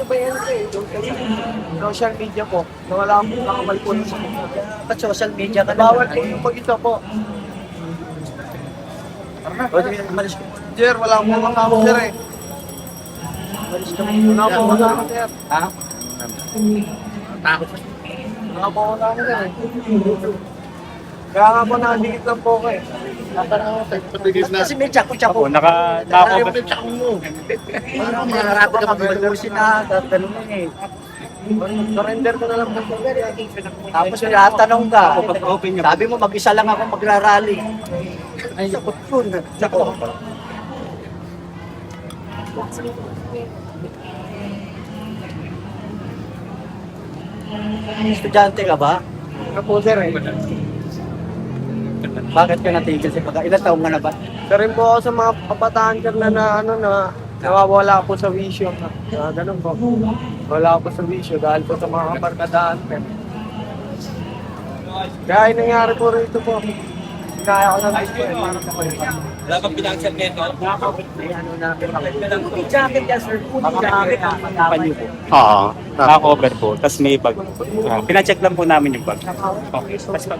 dito ba yan eh? Social media po. Nawala akong nakabal po sa Ba't social media ka bawal po naman? yung pag-ito po. O, malis ko. Sir, wala akong mga tao sir eh. Malis ko. Wala po wala ako sir. Ha? Takot. Wala po wala ako sir eh. Kaya nga po nakadikit lang po ko eh. Kasi may tsako-tsako. Naka-cover. Parang marami ka mag-malusin na. Ganun lang eh. Surrender ko na lang po sir. Tapos tinatanong ka. Sabi mo mag-isa lang ako magrarally. Ay, sakot yun. Sakot. Estudyante ka ba? Ano po sir eh. Bakit ka natigil sa pagka? Ilan taong ka na ba? Sir rin po ako sa mga kabataan sir na nawawala po sa wisyo. Ganun po. Wala po sa wisyo dahil po sa mga kabarkadaan. Kaya yung nangyari po rito po. Kaya ko na lang po para sa kayo. Wala kang financial nito? May ano na. May jacket yan, sir. Jacket. Panyo po. Oo. Naka-cover po. Tapos may bag. Pina-check lang po namin yung bag. Okay. Tapos